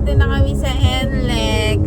Nandito na kami sa NLEX.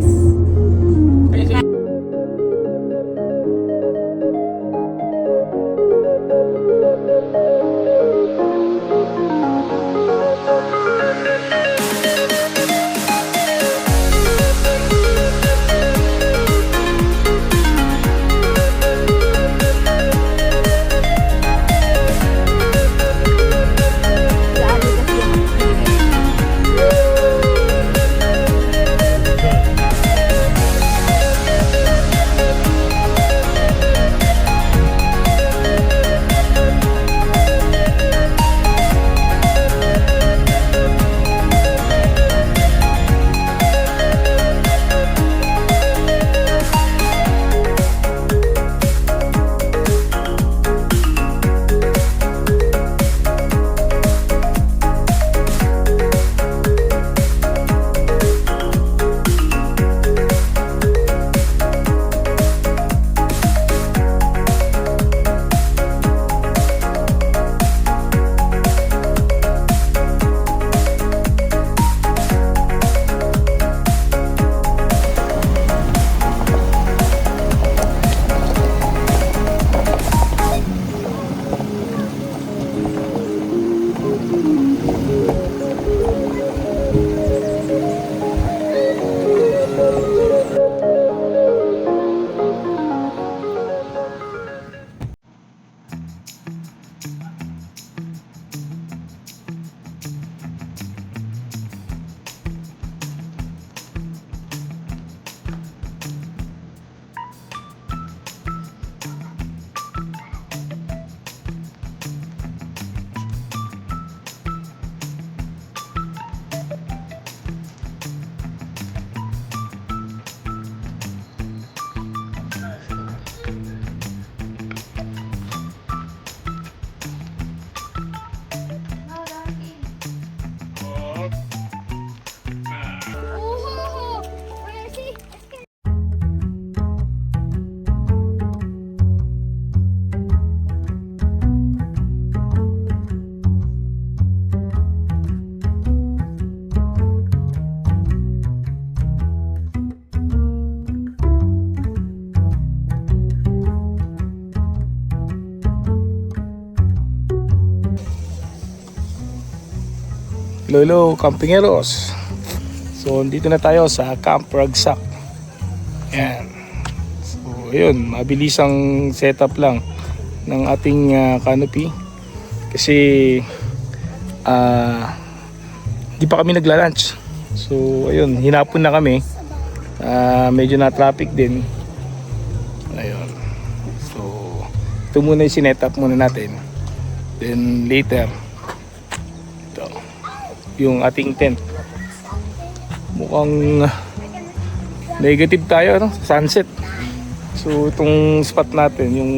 Hello, Campingeros. So, dito na tayo sa Camp Ragsak. Ayan. So, ayun, mabilisang setup lang ng ating canopy. Kasi, di pa kami nagla-lunch. So, ayun, hinapon na kami. Medyo na-traffic din. Ayun. So, ito muna yung sinetup muna natin. Then, later, yung ating tent. Mukhang negative tayo, no? Sunset. So itong spot natin yung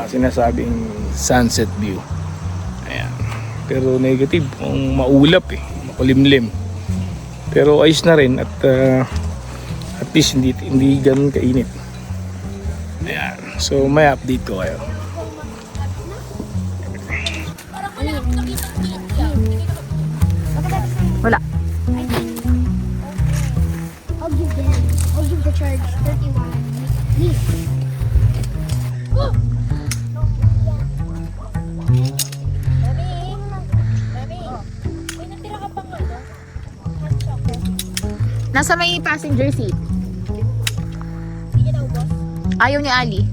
sinasabing sunset view. Ayan. Pero negative, kung maulap makulimlim. Pero ayos na rin at least hindi ganun kainit. Ayan. So may update ko kayo. Wala. I'll give the charge 31. Please. Nasa may passenger seat. Ayaw ni Ali.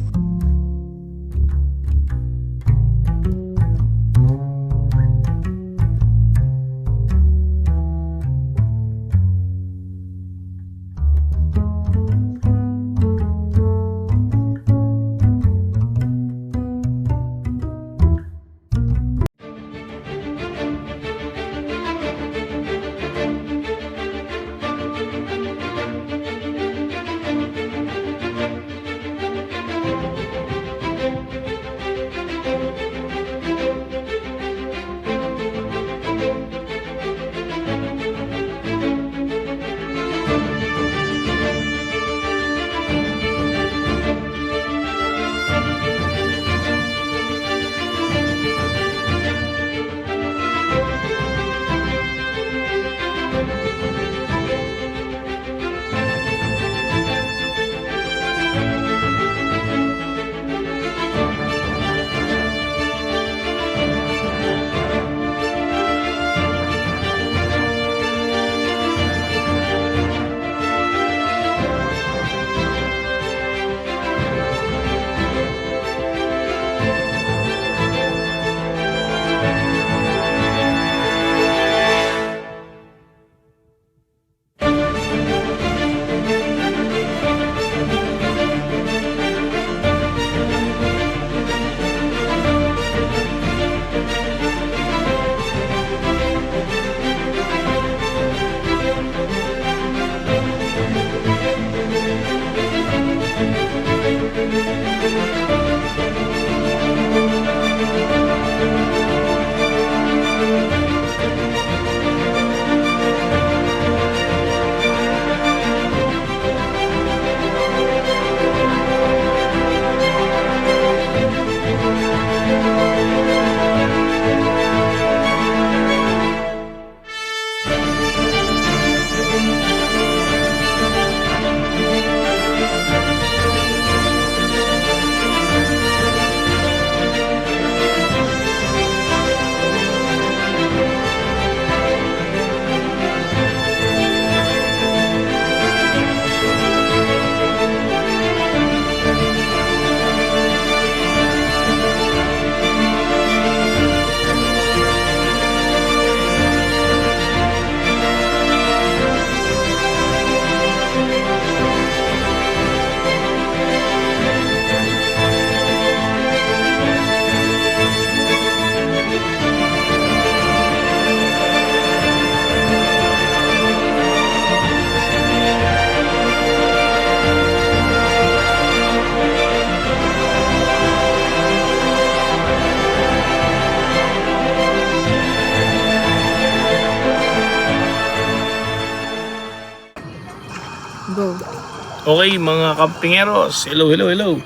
Okay mga kampingeros, hello, hello, hello.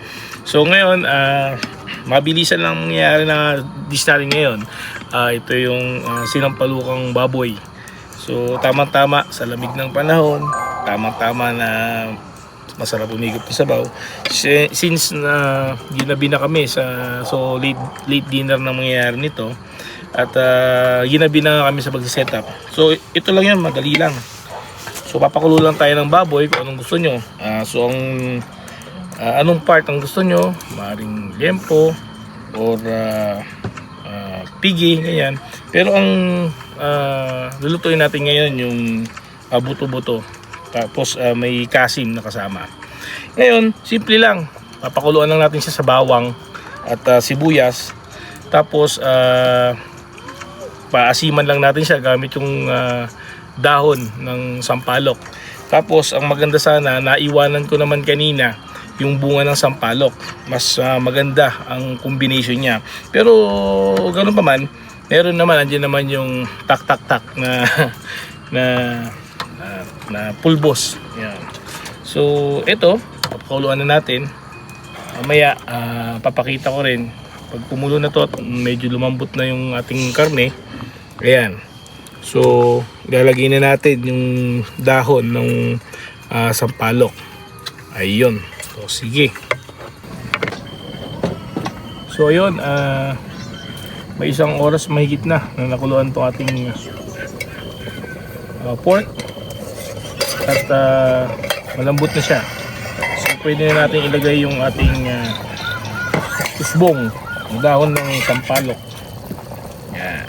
So ngayon, mabilisan lang nangyayari na dish natin ngayon. Ito yung sinampalukang baboy. So tamang-tama sa lamig ng panahon, tamang-tama na masarap umigop ng sabaw. Since na ginabi na kami so late dinner na mangyayari nito. At ginabi na kami sa pag-setup. So ito lang yan, madali lang. So papakulo lang tayo ng baboy kung anong gusto nyo. So anong part ang gusto nyo, maaaring lempo or pigi, ganyan. Pero ang lulutuin natin ngayon yung buto-buto. Tapos may kasim na kasama. Ngayon, simple lang. Papakuluan lang natin siya sa bawang at sibuyas. Tapos paasiman lang natin siya gamit yung dahon ng sampalok. Tapos ang maganda sana, naiwanan ko naman kanina yung bunga ng sampalok. Mas maganda ang combination niya. Pero ganoon pa man, meron naman, andyan naman yung tak-tak-tak na pulbos. Yan. So ito, papakuluan na natin. Mamaya papakita ko rin pag kumulo na to at medyo lumambot na yung ating karne. Ayan. So, ilalagay na natin yung dahon ng sampalok. Ayun. So, sige. So, ayun. May isang oras mahigit na nakuluan to ating pork. At malambot na siya. So, pwede na natin ilagay yung ating usbong. Yung dahon ng sampalok. Yan.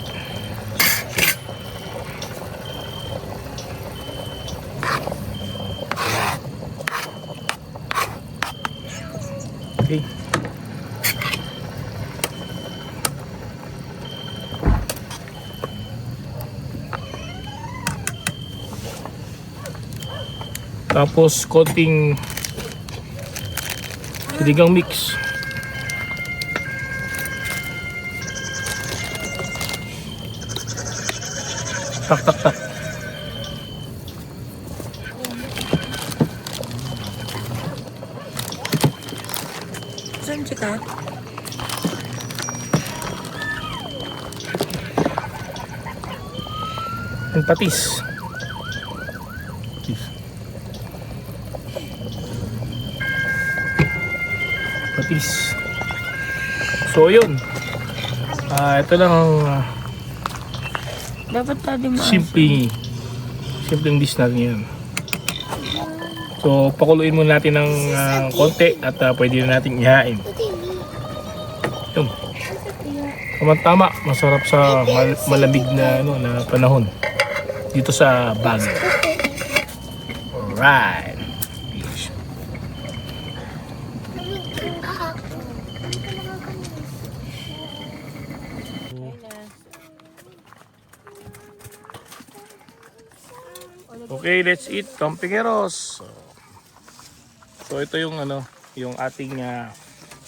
Okay. Tapos konting sinigang mix. Tak tak tak. Saan ka? Ang patis. Patis. So yun. Ito lang ang Dapat tadi mo. simpleng dish natin yan. So pakuluin muna natin ng konti at pwede na natin ihain. Yun. Tama, masarap sa malamig na na panahon dito sa Baguio. Alright. Okay, let's eat, kampingeros. So ito yung yung ating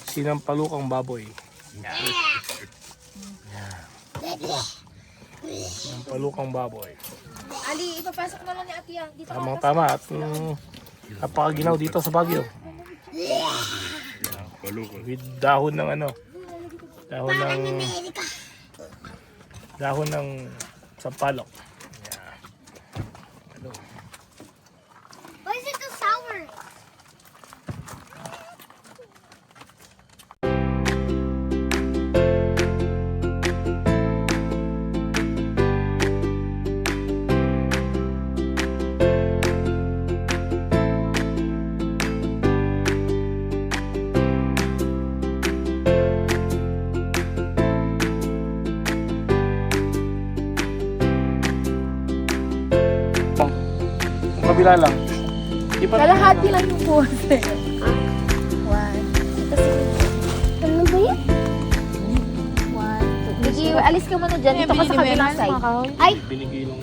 sinampalukang baboy. Yan. Sinampalukang baboy. Ali, ipapasok na lang ni Ate Yang. Dito Tamang-tama at napakaginaw dito sa Baguio. With dahon ng dahon ng sampalok. Why is it so sour? Ang kabila lang. kalahati lang yung pose. One. Ano ba yan? One, two. Bigi, alis ka muna dyan. Dito ka sa kabilang side. Ay! Binigay lang.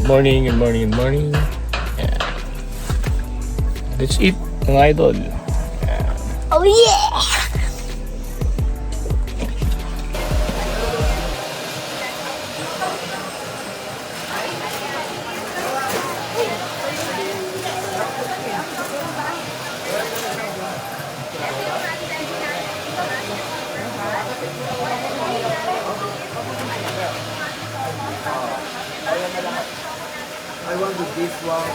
morning, good morning, good morning. Yeah. Let's eat, mga idol. Oh yeah! I want this one.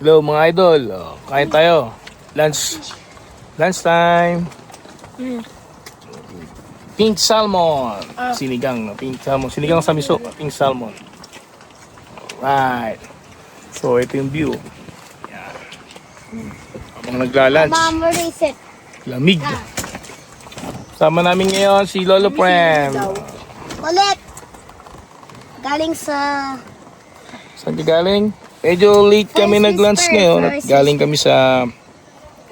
Hello mga idol, kain tayo. Lunch time. Pink salmon. Sinigang, pink salmon. Sinigang sa miso, pink salmon. Alright. So ito yung view. Yan. Habang nagla-lunch, Mom, where they sit? lamig. Sama namin ngayon si Lolo Prem. Ulit! Galing sa... Saan ka galing? Medyo late kami nag-lunch ngayon at galing kami sa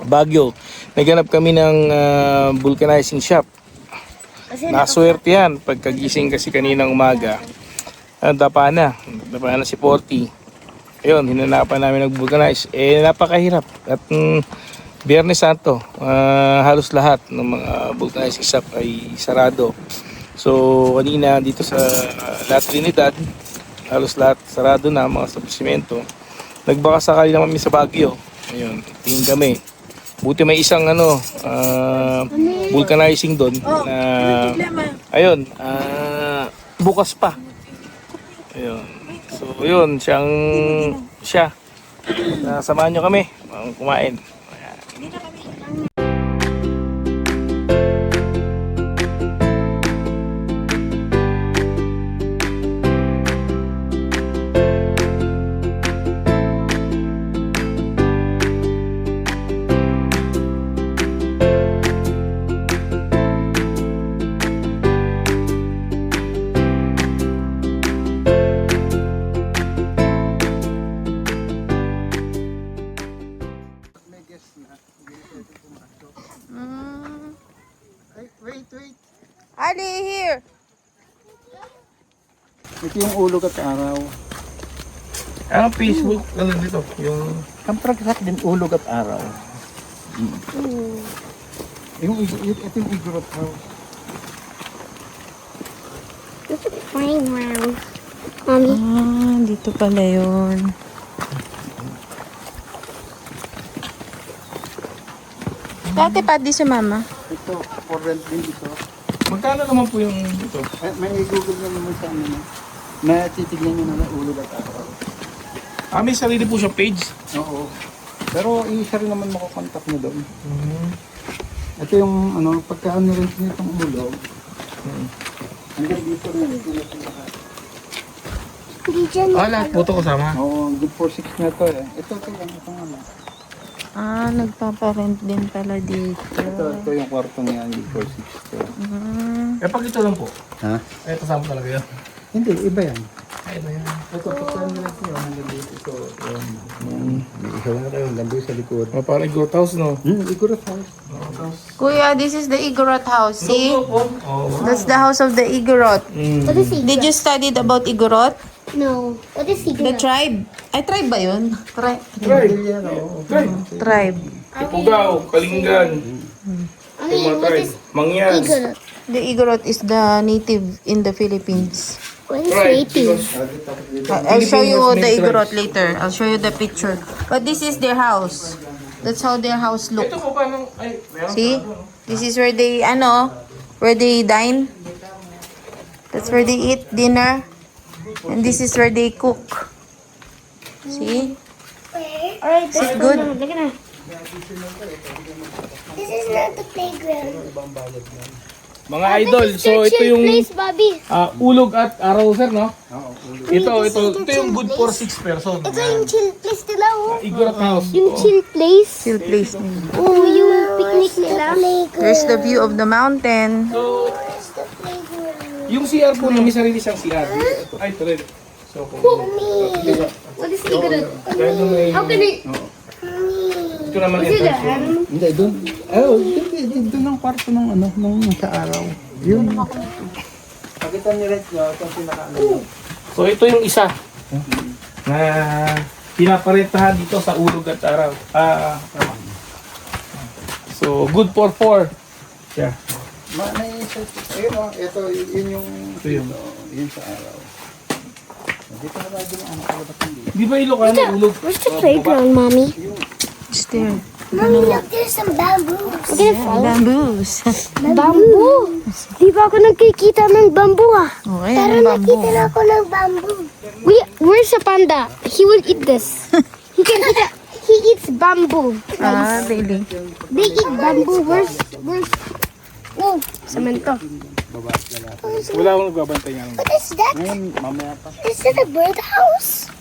Baguio. Naghanap kami ng vulcanizing shop. Nakaswerte yan. Pagkagising kasi kaninang umaga, dapa na si Porty. Ayun, hinanapan namin nag-vulcanize. Napakahirap. At Biyernes Santo, halos lahat ng mga vulcanizing shop ay sarado. So, kanina dito sa La Trinidad, halos lahat sarado na mga establishmento. Nagbaka sakali naman kami sa Baguio. Ayun, tingin kami. Buti may isang vulcanizing doon na ayun, bukas pa. Ayun. So, yun, siya. Samahan nyo kami kumain. Wait. Ali, here. Ito yung ulog at araw. Ano Facebook? Ano dito? Yung Kampragsak din ulog at araw. Ito yung igorot house. It's a playground. Mommy. Dito pala yun. Dati pa di si mama. Ito, for rent din ito. magkano naman po yung dito? May i-google nyo naman sa amin. Matitignan nyo na ulog at araw. May sarili po siya page. Oo. Pero isa rin naman makukontak nyo doon. Ito yung pagka nirent nyo itong ulog. Hanggang dito rin. Hindi dyan. Lahat po ito kasama. Oo, good for 6 na to eh. Ito lang, itong Nagpaparent din pala dito. Ito yung kwarto niya, good for 6 to. Pag ito lang po. Ha? Kasama talaga yun. Hindi, iba yan. Iba yan. Ito, pagka nirent nyo, hanggang dito. Ito, isa na kayo, hanggang doon sa likod. Parang goat house, no? Igorot house. Kuya, this is the Igorot house. See? Oh. That's the house of the Igorot. What is he? Did you study about Igorot? No. What is he? The tribe. Ay, tribe ba yun? Tribe. Tribe. Ipugao, Kalingan. What is Mangyas. igorot? The Igorot is the native in the Philippines. What is waiting? I'll show you the Igorot later. I'll show you the picture. But this is their house. That's how their house look. Ito po paano? See? This is where they, where they dine. That's where they eat dinner. And this is where they cook. See? Alright, Is it good? Look at that. This is not the playground. Mga idol, so ito yung Place, Bobby. ulog at araw, sir, no? Oo, ulo. Ito yung good for 6 person. Ito yung chill place nila, oh. Igorot house. Yung chill place. Chill place nila. Oh, yung picnic nila. There's the view of the mountain. So, yung CR po, may sarili siyang CR. Ay, ito rin. So, kung What is it? dahil nung may, How can I... ito naman entrance room. Hindi, doon. Doon ang kwarto ng ano, nung sa araw. Yun. Pakita ni Red nyo, itong pinaka-ano. So, ito yung isa na pinaparentahan dito sa ulog at araw. So, good for 4. Yeah. May ayun o, yun yung, Ito yun. yun sa araw. Dito na tayo yung ano, kalabas hindi. Di ba Ilocano ulog? Where's the playground, Mommy? It's there. Mommy, look, there's some bamboo. We're gonna fall. Bamboos. Bamboo? Di ba ako nagkikita ng bamboo, ah? Oh, ayan ang bamboo. na ako ng bamboo. Where's the panda? He will eat this. He can eat it. He eats bamboo. Really? They eat bamboo. Where's... Oh, semento. Wala akong nagbabantay nga. What is that? Ngayon, mamaya pa. Is that a birdhouse?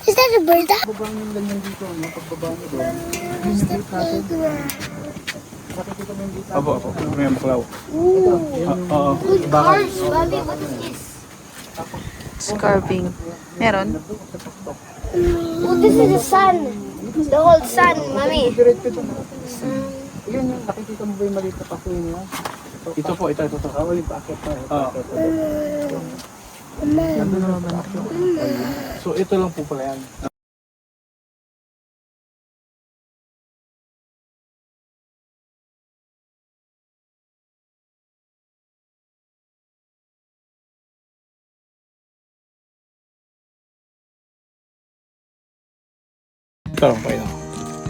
Is that a birdhouse? Baba yung ganyan dito, no? Pagbaba nyo doon. Where's the playground? Nakikita mo yung dito. Abo. May maklaw. Ooh. Oo. Good cars, Bobby. What is this? Carving. Meron? Oh, this is the sun. The whole sun, Mommy. Diretso doon. Yun yung nakikita mo ba yung maliit na pasoy niya? Ito po, ito. Oo, yung packet pa. So, ito lang po pala yan. Ito lang po yun.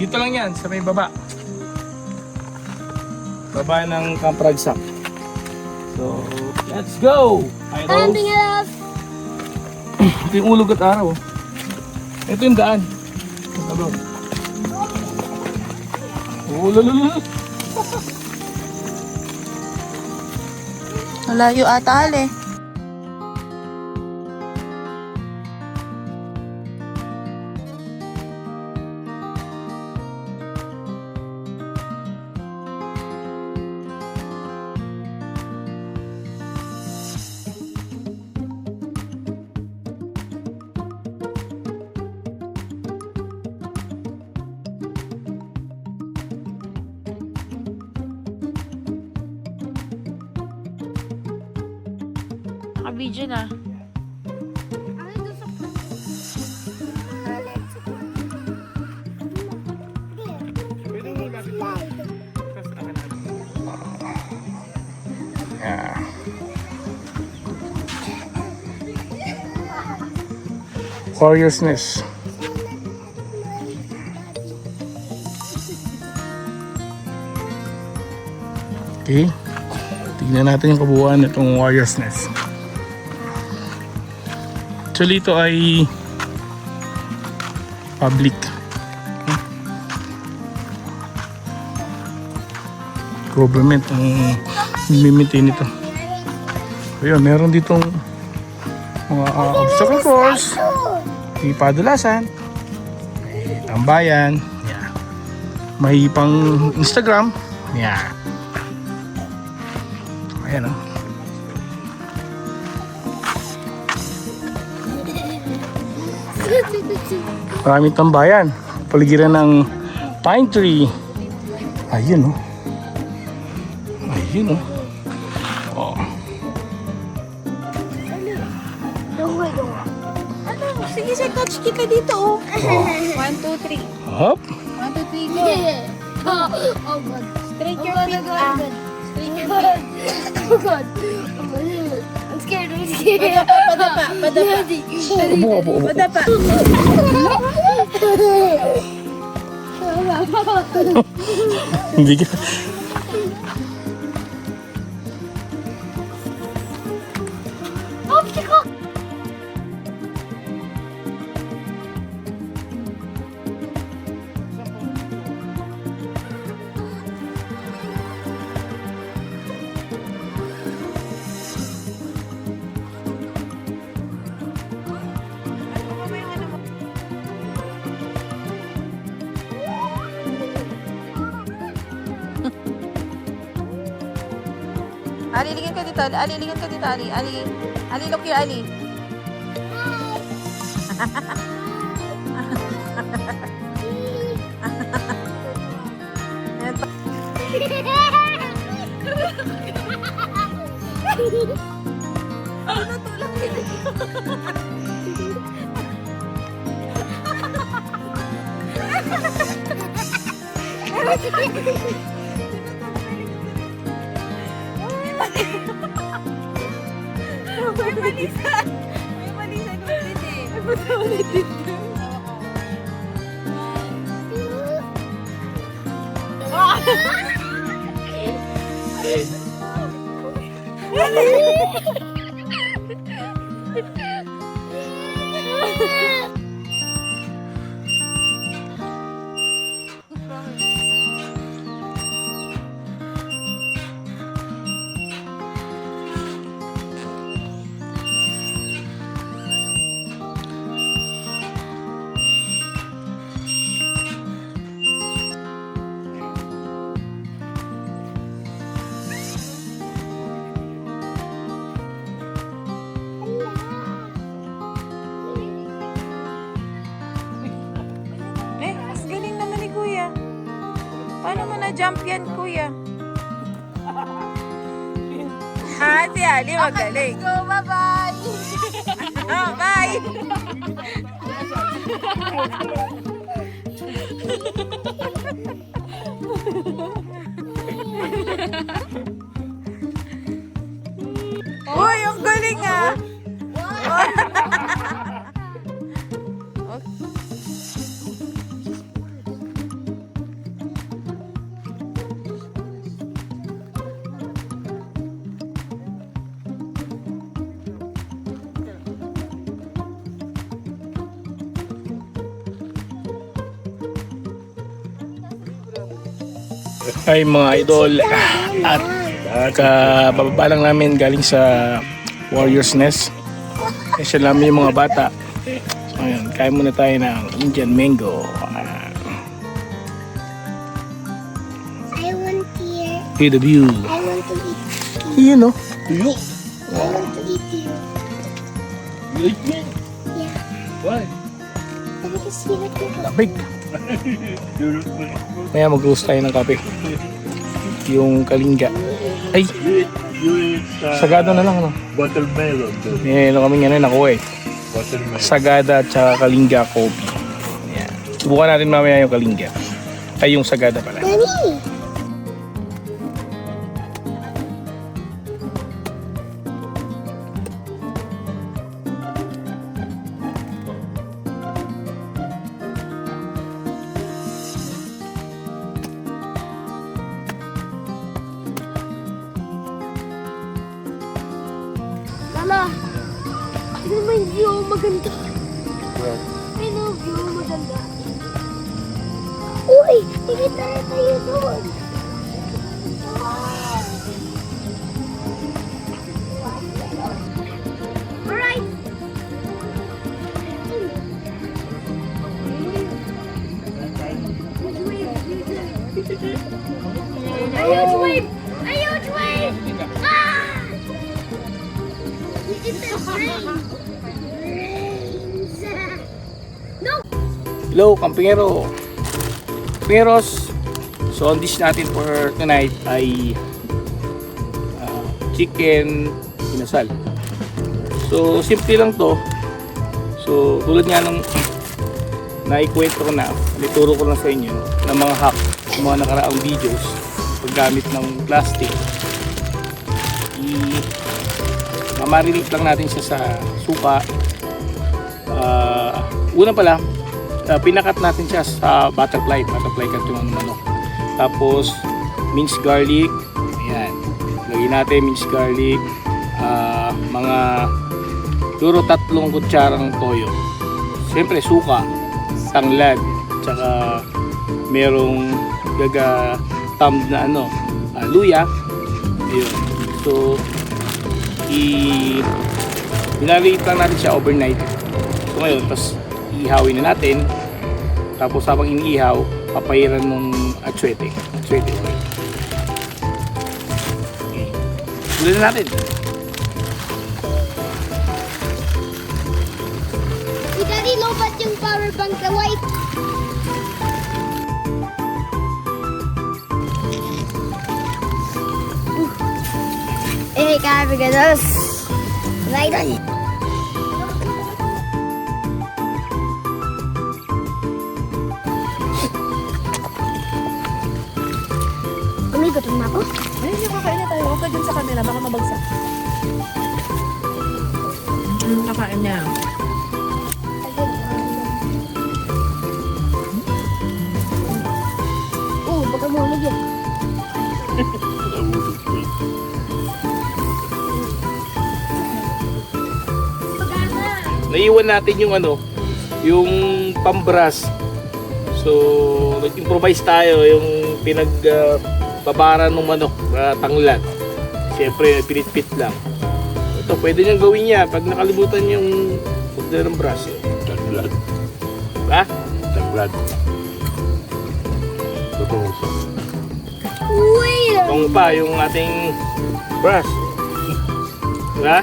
Dito lang yan, sa may baba. Baba ng Camp Ragsak. So, let's go! Camping it up. Ito yung ulog at araw. Ito yung daan. Ito. Oh, lululul. Malayo ata eh. Naka-video na. Yeah. Warrior's Nest. Okay. Tignan natin yung kabuuan nitong Warrior's Nest. Actually, ito ay public. Government ang mimitain ito. Ayun, meron ditong mga obstacle course, may padulasan, may tambayan, yeah. May pang Instagram, yeah. Ayan o. Maraming tambayan. Paligiran ng pine tree. Ayun o. Ayun o. Oh. Sige, sir, touch kita dito, oh. 1, 2, 3. Hop. 1, 2, 3, go. Oh, oh God. Straight your Oh, feet, God, ah. God. Straight your Oh feet. God. Oh God. I'm scared. I'm scared. Padapa. Abo, abo, abo. Padapa. Hindi ka. Obstacle. Ali, lingin ka dito. Ali, lingin ka dito, Ali. Ali, Ali, look here, Ali. Mas galing naman ni Kuya. Paano mo na-jump yan, Kuya? Si Ali magaling. Let's go, bye-bye! Bye! Uy, ang galing ah! Ay mga idol, at bababa lang namin galing sa Warrior's Nest. Kasi namin yung mga bata. So ayun, kain muna tayo ng Indian mango. I want here. See the view. I want to eat. You know. I want to eat here. You eat me? Yeah. Why? Because you like to go. Labig. Maya mag-roast tayo ng kape. Yung kalinga. Ay! Sagada na lang, ano? Watermelon. May ano kami nga nakuha eh. Watermelon. Sagada at saka kalinga coffee. Ayan. Subukan natin mamaya yung kalinga. Ay, yung sagada pala. Mommy. Mama, ano ba yung view maganda? Ano view maganda? Uy, tikita na tayo doon. Alright. A huge wave! A huge wave! Ah! It's a rain! Rains! No! Hello, Kampingero. Kampineros. So, ang dish natin for tonight ay chicken inasal. So, simple lang to. So, tulad nga ng naikwento ko na, ituro ko lang sa inyo ng mga hack, ng mga nakaraang videos paggamit ng plastic. Mamarinate lang natin siya sa suka. Una pala, pinakat natin siya sa butterfly cut yung manok. Tapos minced garlic, ayan, lagyan natin minced garlic, mga siguro 3 kutsarang toyo, siyempre suka, tanglad, tsaka merong gaga-thumb na luya. Ayun. So binaliit lang natin siya overnight. So ngayon, tapos iihawin na natin. Tapos habang iniihaw, papayiran mong atsuete oil. Okay. Tuloy na natin. Si Daddy lobat yung power bank na white. Eh, kabigados. Right on. Gutom na ako. Ayun yung kakain na tayo. Okay dun sa kanila. Baka mabagsak. Nakain niya. Baka mo ulit yun. Naiwan natin yung ano, yung pambras. So, nag-improvise tayo yung babara ng manok na tanglad. Siyempre, pinit-pit lang. Ito, pwede niyang gawin niya pag nakalimutan yung pagdala ng braso. Taglad. Ha? Taglad. Totoo sa. Wait a Kung pa yung ating brass. Ha?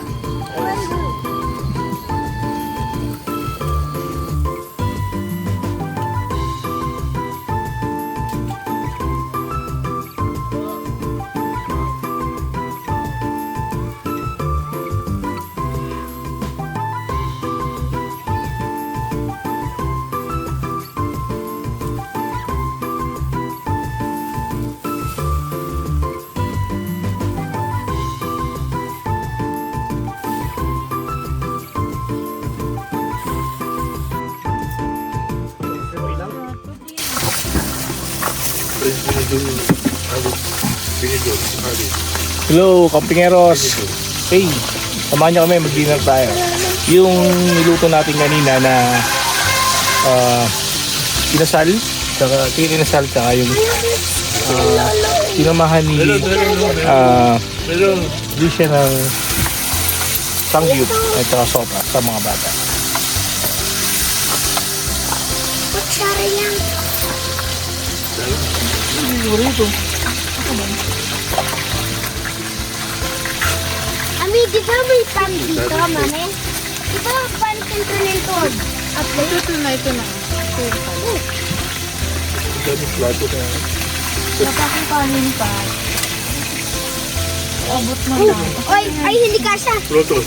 Hello, Kampingeros. Hey, samahan niyo kami, mag-dinner tayo. Yung niluto natin kanina na kinasal, tsaka yung tinamahan ni dish siya ng sangyup at saka sopa sa mga bata. kutsara yan. Ami, di ba may pan dito, mami? Di ba ang pan sentro nito? Ito na, ito na. Wala akong kanin pa. Abot na lang. Ay, hindi kasha. Proto.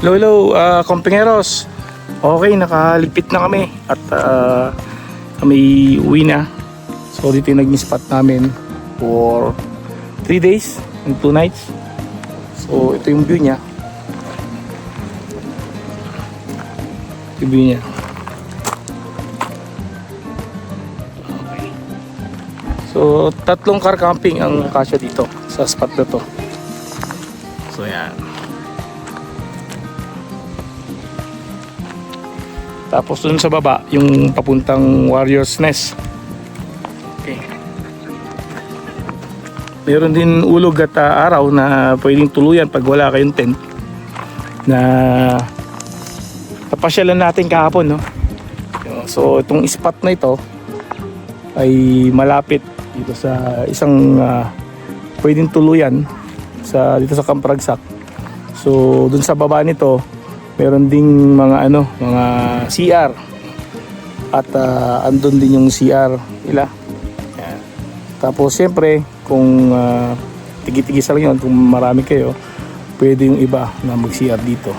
Hello, Kampingeros. Okay, nakaligpit na kami at kami uwi na. So dito yung naging spot namin for 3 days and 2 nights. So ito yung view niya. Ito yung view niya. So 3 car camping ang kasya dito sa spot na to. So yan. Tapos dun sa baba, yung papuntang Warrior's Nest. Okay. Meron din ulog at araw na pwedeng tuluyan pag wala kayong tent. Na napasyalan natin kahapon, no? So itong spot na ito ay malapit dito sa isang pwedeng tuluyan dito sa Camp Ragsak. So dun sa baba nito meron ding mga mga CR at andun din yung CR nila. Yan. Tapos siyempre kung tigi-tigisa lang yun, kung marami kayo, pwede yung iba na mag-CR dito.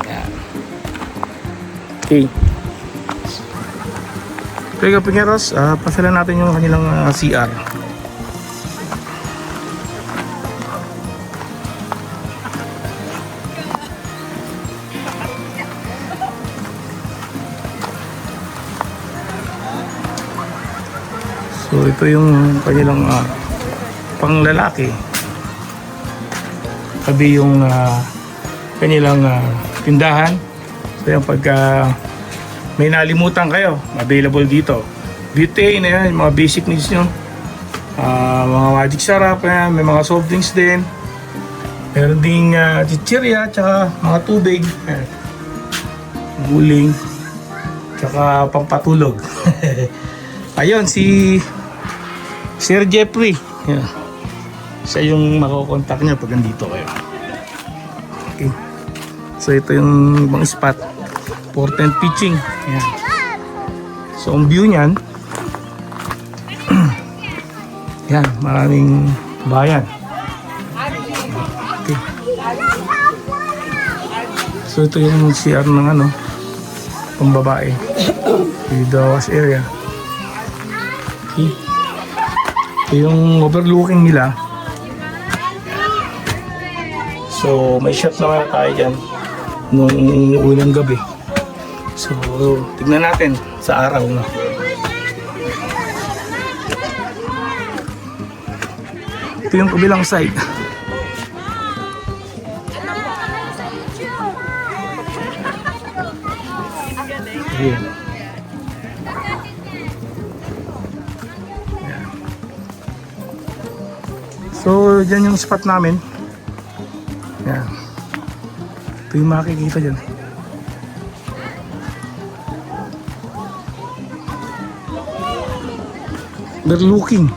Yan. Okay. Kaya Pingeros, pasalan natin yung kanilang CR. So ito yung kanilang panglalaki. Sabi yung kanilang tindahan. So yung pagka may nalimutan kayo, available dito. Butane, yan, mga basic needs nyo. Mga magic sarap, yan, may mga soft drinks din. Meron ding chichirya, tsaka mga tubig. Yan. Guling, tsaka pampatulog. Ayun, si Sir Jeffrey. Yan. Siya yung makokontak nyo pag nandito kayo. Okay. So ito yung ibang spot for tent pitching. Yan. So ang view niyan, yan, maraming bayan. Okay. So ito yung CR ng pambabae. With the wash area. Okay. Ito yung overlooking nila. So may shot naman tayo dyan nung unang gabi. So tignan natin sa araw na. Ito yung kabilang side. Ayan. So dyan yung spot namin. Yan. Ito yung makikita dyan. Overlooking.